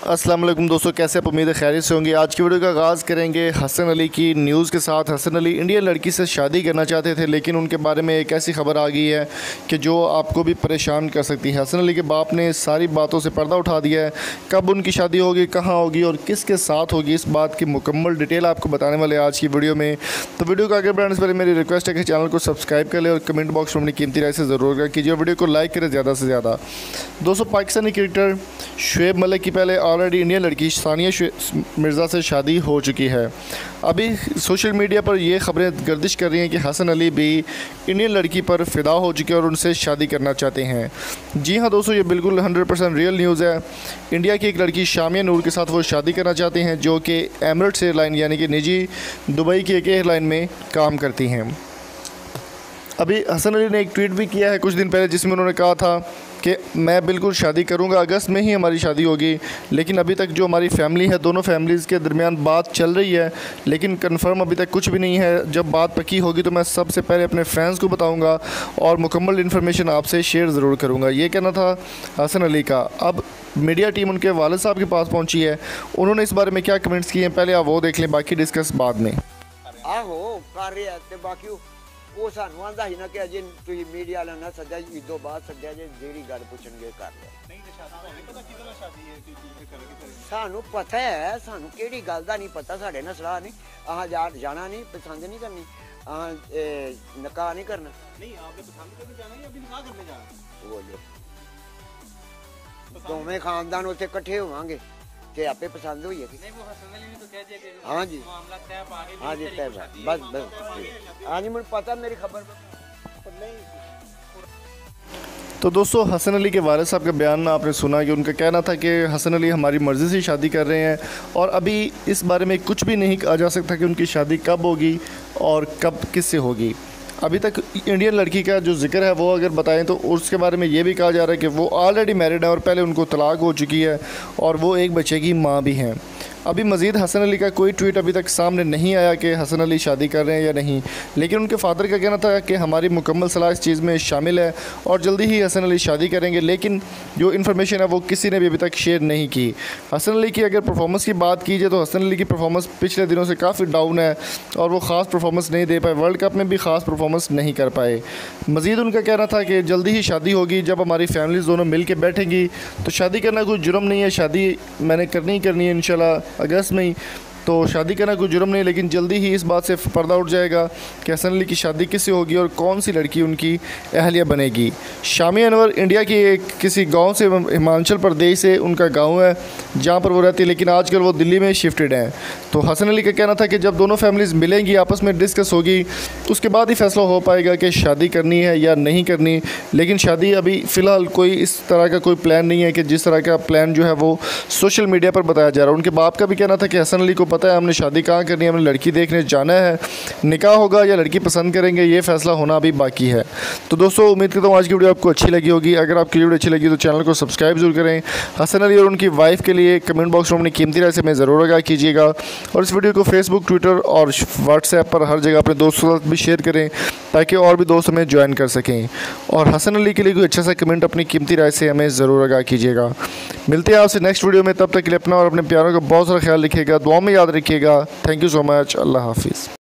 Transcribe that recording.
अस्सलाम वालेकुम दोस्तों, कैसे आप? उम्मीद है खैरियत से होंगे। आज की वीडियो का आगाज़ करेंगे हसन अली की न्यूज़ के साथ। हसन अली इंडियन लड़की से शादी करना चाहते थे, लेकिन उनके बारे में एक ऐसी खबर आ गई है कि जो आपको भी परेशान कर सकती है। हसन अली के बाप ने सारी बातों से पर्दा उठा दिया है। कब उनकी शादी होगी, कहाँ होगी और किसके साथ होगी, इस बात की मुकम्मल डिटेल आपको बताने वाले आज की वीडियो में। तो वीडियो को आगे बढ़ाने से पहले मेरी रिक्वेस्ट है कि चैनल को सब्सक्राइब कर ले और कमेंट बॉक्स में अपनी कीमती राय से ज़रूर कीजिए। वीडियो को लाइक करें ज़्यादा से ज़्यादा। दोस्तों, पाकिस्तानी क्रिकेटर शुएब मलिक की पहले ऑलरेडी इंडियन लड़की सानिया मिर्ज़ा से शादी हो चुकी है। अभी सोशल मीडिया पर ये खबरें गर्दिश कर रही हैं कि हसन अली भी इंडियन लड़की पर फ़िदा हो चुके हैं और उनसे शादी करना चाहते हैं। जी हाँ दोस्तों, ये बिल्कुल 100% रियल न्यूज़ है। इंडिया की एक लड़की शामिया नूर के साथ वो शादी करना चाहते हैं, जो कि एमिरेट्स एयरलाइन यानी कि निजी दुबई की एक एयरलाइन में काम करती हैं। अभी हसन अली ने एक ट्वीट भी किया है कुछ दिन पहले, जिसमें उन्होंने कहा था कि मैं बिल्कुल शादी करूंगा, अगस्त में ही हमारी शादी होगी। लेकिन अभी तक जो हमारी फैमिली है, दोनों फैमिलीज़ के दरमियान बात चल रही है, लेकिन कंफर्म अभी तक कुछ भी नहीं है। जब बात पक्की होगी तो मैं सबसे पहले अपने फैंस को बताऊंगा और मुकम्मल इन्फॉर्मेशन आपसे शेयर ज़रूर करूंगा। ये कहना था हसन अली का। अब मीडिया टीम उनके वालिद साहब के पास पहुँची है। उन्होंने इस बारे में क्या कमेंट्स किए हैं, पहले आप वो देख लें, बाकी डिस्कस बाद में। वो सानू आंदा ही ना कि अजे तुम मीडिया वाला ना सद्या इदों बाद सद्या जे जेड़ी गल पुछणगे कर ले। सानू पता है, सानू केड़ी गल दा नहीं पता, साडे ना सलाह नहीं, अहां जाना नहीं, पसंद नहीं करनी, अहां निकाह नहीं करना। नहीं, आपने पसंद करके जाना है या अभी निकाह करने जाना? बोलो, दोवें खानदान उत्थे इकट्ठे होवांगे ते आपे पसंद होई है कि नहीं? वो हसन अली ने तो कह दिया कि हां जी मामला तय पा के, हां जी तय बस हां जी, मुझे पता, मेरी खबर नहीं। तो दोस्तों, हसन अली के वालिद साहब का बयान आपने सुना कि उनका कहना था कि हसन अली हमारी मर्ज़ी से शादी कर रहे हैं और अभी इस बारे में कुछ भी नहीं कहा जा सकता कि उनकी शादी कब होगी और कब किससे होगी। अभी तक इंडियन लड़की का जो जिक्र है वो अगर बताएं तो उसके बारे में ये भी कहा जा रहा है कि वो ऑलरेडी मैरिड है और पहले उनको तलाक हो चुकी है और वो एक बच्चे की माँ भी हैं। अभी मज़ीद हसन अली का कोई ट्वीट अभी तक सामने नहीं आया कि हसन अली शादी कर रहे हैं या नहीं, लेकिन उनके फादर का कहना था कि हमारी मुकम्मल सलाह इस चीज़ में शामिल है और जल्दी ही हसन अली शादी करेंगे। लेकिन जो इन्फॉर्मेशन है वो किसी ने भी अभी तक शेयर नहीं की। हसन अली की अगर परफॉर्मेंस की बात की जाए तो हसन अली की परफॉर्मेंस पिछले दिनों से काफ़ी डाउन है और वो ख़ास परफॉर्मेंस नहीं दे पाए, वर्ल्ड कप में भी ख़ास परफॉर्मेंस नहीं कर पाए। मज़ीद उनका कहना था कि जल्दी ही शादी होगी, जब हमारी फैमिलीज़ दोनों मिल के बैठेंगी तो शादी करना कोई जुर्म नहीं है, शादी मैंने करनी ही करनी है इंशाल्लाह अगस्त में ही, तो शादी करना कोई जुर्म नहीं। लेकिन जल्दी ही इस बात से पर्दा उठ जाएगा कि हसन अली की शादी किससे होगी और कौन सी लड़की उनकी अहलिया बनेगी। शामिया अनवर इंडिया की एक किसी गांव से, हिमाचल प्रदेश से उनका गांव है जहां पर वो रहती है, लेकिन आजकल वो दिल्ली में शिफ्टेड हैं। तो हसन अली का कहना था कि जब दोनों फैमिलीज़ मिलेंगी, आपस में डिस्कस होगी, उसके बाद ही फैसला हो पाएगा कि शादी करनी है या नहीं करनी। लेकिन शादी अभी फ़िलहाल कोई इस तरह का कोई प्लान नहीं है कि जिस तरह का प्लान जो है वो सोशल मीडिया पर बताया जा रहा है। उनके बाप का भी कहना था कि हसन अली को पता है हमने शादी कहाँ करनी है, हमने लड़की देखने जाना है, निकाह होगा या लड़की पसंद करेंगे, ये फैसला होना अभी बाकी है। तो दोस्तों, उम्मीद करता हूँ आज की वीडियो आपको अच्छी लगी होगी। अगर आपकी वीडियो अच्छी लगी तो चैनल को सब्सक्राइब जरूर करें। हसन अली और उनकी वाइफ के लिए कमेंट बॉक्स में अपनी कीमती राय से मैं ज़रूर आगाह कीजिएगा और इस वीडियो को फेसबुक, ट्विटर और व्हाट्सएप पर हर जगह अपने दोस्तों के साथ भी शेयर करें ताकि और भी दोस्त हमें ज्वाइन कर सकें। और हसन अली के लिए कोई अच्छा सा कमेंट अपनी कीमती राय से हमें ज़रूर आगाह कीजिएगा। मिलते हैं आपसे नेक्स्ट वीडियो में, तब तक के लिए अपना और अपने प्यारों का बहुत सारा ख्याल रखिएगा, दुआ में याद रखिएगा। Thank you so much. Allah हाफिज़।